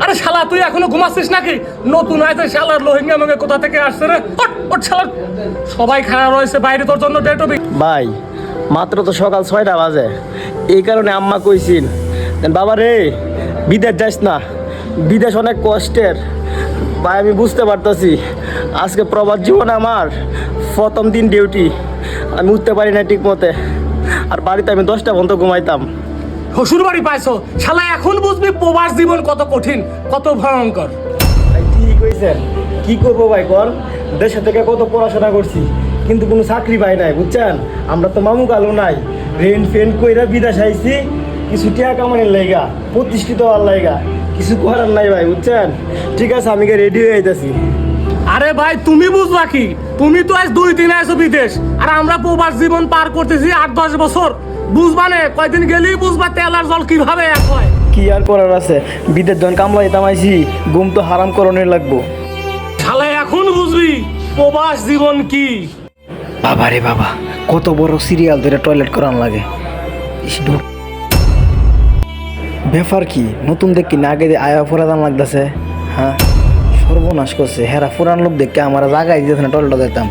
আরে শালা তুই এখনো ঘুমাচ্ছিস নাকি? নতুন আইতে শালার রোহিঙ্গা মঙ্গে কোথা থেকে আসছে রে? ওঠ শালা, সবাই খারাপ রয়েছে বাইরে তোর জন্য ডেট হবে। ভাই মাত্র তো সকাল 6টা বাজে, এই কারণে আম্মা কইছিল বাবা রে বিদেশ যাস না, বিদেশ অনেক কষ্টের। ভাই আমি বুঝতে পারতেছি, আজকে প্রবাস জীবনে আমার প্রথম দিন ডিউটি, আমি উঠতে পারি না ঠিক মতে, আর বাড়িতে আমি 10টা পর্যন্ত ঘুমাইতাম। শ্বশুর বাড়ি পাইছো শালা, এখন বুঝবি প্রবাস জীবন কত কঠিন, কত ভয়ঙ্কর। ভাই ঠিক হয়েছেন, কি করবো ভাই কর, দেশে থেকে কত পড়াশোনা করছি কিন্তু কোনো চাকরি পাই নাই বুঝছেন। আমরা তো মামু কালো নাই, রেন্ট ফেন্ট কইরা বিদেশ আইছি কিছু টাকা কামানোর লাইগা, প্রতিষ্ঠিত হওয়ার লাইগা, কিছু করার নাই ভাই বুঝছেন। ঠিক আছে আমি রেডি হয়ে যাইতেছি। আরে ভাই তুমি বুঝবা কি, তুমি তো আজ 2-3 আইছো বিদেশ, আর আমরা প্রবাস জীবন পার করতেছি 8-10 বছর। বুঝবা না, কয়দিন গেলেই বুঝবা তেল আর জল কিভাবে এক হয়। কি আর করার আছে, বিদেশ জন কামলাই তামাইছি, ঘুম তো হারাম করণের লাগবো। শালা এখন বুঝবি প্রবাস জীবন কি। বাবা রে বাবা, কত বড় সিরিয়াল ধরে টয়লেট করান লাগে। ব্যাপার কি নতুন দেখি না, আগে আয়া ফোরাদান লাগতেছে। হ্যাঁ সর্বনাশ করছে, হেরা ফুরান লোক দেখে আমার জায়গায় দিতেছে না, টয়লেটটা দেখতাম।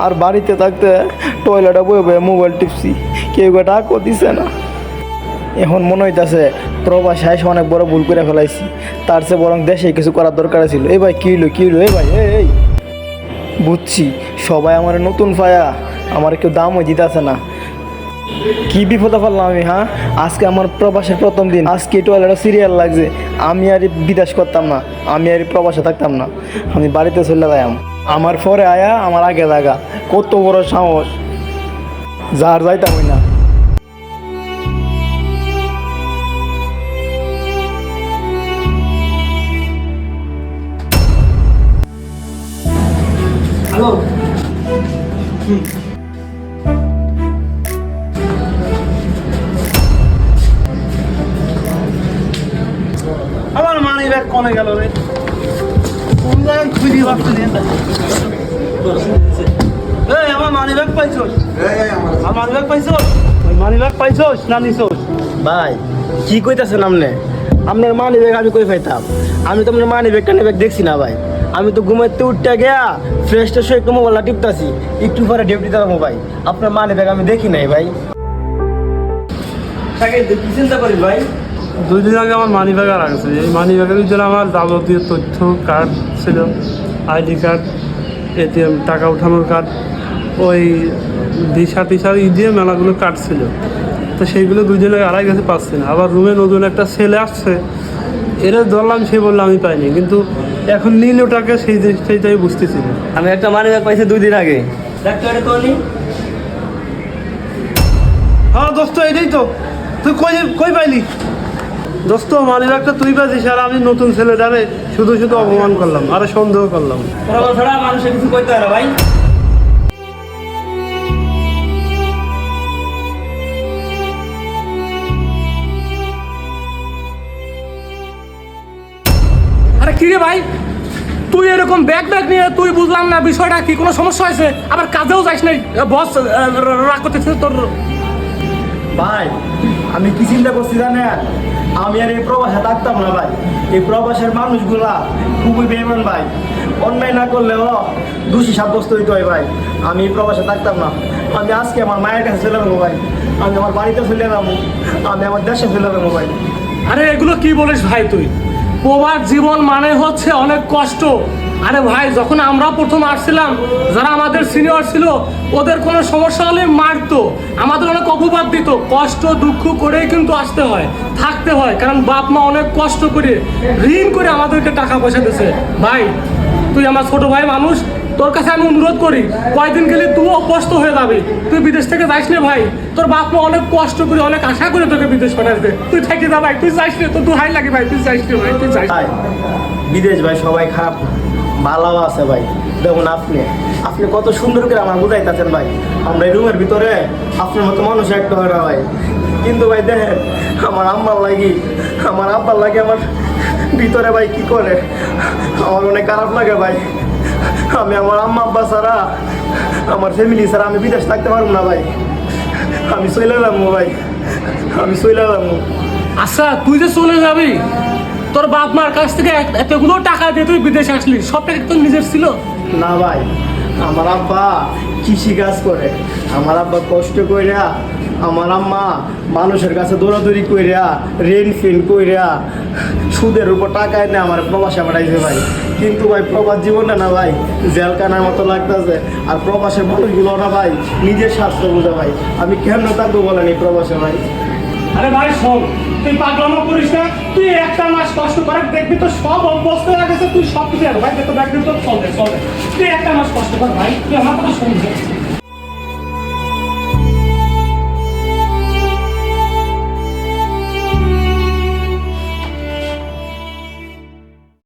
আর বাড়িতে থাকতে টয়লেটে বয়ে বয়ে মোবাইল টিপছি, কেউ ডাকও দিছে না। এখন মনে হইতেছে প্রবাস এসে অনেক বড় ভুল করে ফেলাইছি, তার চেয়ে বরং দেশে কিছু করার দরকার ছিল। এই ভাই কী হইলো এই ভাই এই বুঝছি, সবাই আমার নতুন পায়া, আমার কেউ দামও দিতেছে না। কি বিপদে ফেললাম আমি। হ্যাঁ আজকে আমার প্রবাসের প্রথম দিন, আজকে টয়লেটে সিরিয়াল লাগছে, আমি আর বিদেশ করতাম না, আমি আর প্রবাসে থাকতাম না, আমি বাড়িতে চলে যাইম। আমার পরে আয়া আমার আগে জায়গা, কত বড় সাহস, যার যাইতাম না। হ্যালো, আমার মানি ব্যাগ কোনে গেল রে? খুঁজে ভাবতে দিন। এই আমার মানি ব্যাগ পাইছোস? আমার মানি ব্যাগ পাইছোস? ওই মানি ব্যাগ পাইছোস না নিছোস? ভাই কি কইতাছেন আপনি? আপনার মানি ব্যাগ আমি কই পাইতাম? আমি তো আপনার মানি ব্যাগটা ব্যাগ দেখছি না ভাই। আমি তো ঘুমাইতে উঠতে গিয়া ফ্রেশ ট্রেশ একটু মোবাইলটা টিপতাছি, একটু পরে ডিউটি দিলাম ভাই। আপনার মানি ব্যাগ আমি দেখি নাই ভাই। তাকে কি চিন্তা করি ভাই? 2 দিন আগে আমার মানি ব্যাগ আর আছে, এই মানি ব্যাগের ভিতরে আমার যাবতীয় তথ্য, কার্ড ছিল, আইডি কার্ড, এটিএম, টাকা উঠানোর কার্ড, ওই ভিসা টিসা দিয়ে মেলাগুলো কার্ড ছিল। তো সেইগুলো 2 দিন আগে আড়াই গেছে, পাচ্ছি না। আবার রুমে নতুন একটা ছেলে আসছে, এরা ধরলাম, সে বললো আমি পাইনি, কিন্তু এখন নীল ওটাকে সেইটাই বুঝতেছি না। আমি একটা মানি ব্যাগ পাইছি 2 দিন আগে। হ্যাঁ দোস্ত, এটাই তো। তুই কই পাইলি? দোস্ত মানি ব্যাগটা তুই পাইছিস, আর আমি নতুন ছেলেটারে শুধু শুধু অপমান করলাম, আরে সন্দেহ করলাম। মানুষের কিছু কইতে হয় না ভাই। আরে কি রে ভাই, তুই এরকম ব্যাগ নিয়ে তুই বুঝলাম না বিষয়টা কি, কোনো সমস্যা হয়েছে? আবার কাজেও যাইস নাই, বস রাগ করতেছে তোর। ভাই আমি কি চিন্তা করছি জানেন? আমি আর এই প্রবাসে থাকতাম না ভাই। এই প্রবাসের মানুষগুলা খুবই বেইমান ভাই, অন্যায় না করলেও দোষী সাব্যস্ত হইতে হয় ভাই। আমি এই প্রবাসে থাকতাম না, আমি আজকে আমার মায়ের কাছে চলে যাবো ভাই, আমি আমার বাড়িতে চলে যাবো, আমি আমার দেশে চলে যাবো ভাই। আরে এগুলো কি বলিস ভাই তুই? প্রবাস জীবন মানে হচ্ছে অনেক কষ্ট। আরে ভাই যখন আমরা প্রথম আসছিলাম, যারা আমাদের সিনিয়র ছিল, ওদের কোনো সমস্যা হলে মারতো, আমাদের অনেক অপবাদ দিত। কষ্ট দুঃখ করেই কিন্তু আসতে হয়, থাকতে হয়, কারণ বাপ মা অনেক কষ্ট করে ঋণ করে আমাদেরকে টাকা পয়সা দিয়েছে। ভাই তুই আমার ছোট ভাই মানুষ, তোর কাছে আমি অনুরোধ করি, কয়দিন গেলে তুই অভ্যস্ত হয়ে যাবি, তুই বিদেশ থেকে যাইস না ভাই। তোর বাপ মা অনেক কষ্ট করে, অনেক আশা করে তোকে বিদেশ পাঠাবে, তুই থেকে যা ভাই, তুই যাইস না, তোর দোহাই লাগে ভাই, তুই যাইস না ভাই, তুই যাইস। ভাই বিদেশ ভাই সবাই খারাপ না, ভালো আছে ভাই। দেখুন আপনি আপনি কত সুন্দর করে আমার বুঝাইতেছেন ভাই, আমরা এই রুমের ভিতরে আপনার মতো মানুষ একটা হয় না ভাই। কিন্তু ভাই দেখেন আমার আম্মার লাগি, আমার আব্বার লাগে আমার ভিতরে ভাই কি করে, আমার অনেক খারাপ লাগে ভাই। আমি আমার আম্মা আব্বা ছাড়া, আমার ফ্যামিলি ছাড়া আমি বিদেশ থাকতে পারবো না ভাই। আমি চলে যাবো ভাই, আমি চলে যাবো। আচ্ছা তুই যে চলে যাবি, তোর বাপ মার কাছ থেকে এতগুলো টাকা দিয়ে তুই বিদেশে আসলি, সব টাকা তোর নিজের ছিল? না ভাই, আমার আব্বা কৃষি কাজ করে, আমার আব্বা কষ্ট কইরা, আমার আম্মা মানুষের কাছে দৌড়াদৌড়ি কইরা, রেন্ট ফিন কইরা, সুদের উপর টাকা এনে আমার প্রবাসে পাঠাইছে ভাই। কিন্তু ভাই প্রবাস জীবনটা না ভাই জেলখানার মতো লাগতেছে। আর প্রবাসের মানুষগুলো না ভাই নিজের স্বাস্থ্য বোঝা ভাই। আমি কেমন থাকবো বলেন এই প্রবাসে ভাই? আরে ভাই শোন, তুই পাগলামো করিস না। তুই একটা মাস কষ্ট করে দেখবি তো সব অভ্যস্ত হয়ে গেছে, তুই সব কিছু ভাই দেখো, দেখবি তো চলবে চলবে। তুই একটা মাস কষ্ট কর ভাই, তুই আমার কথা শুনবি।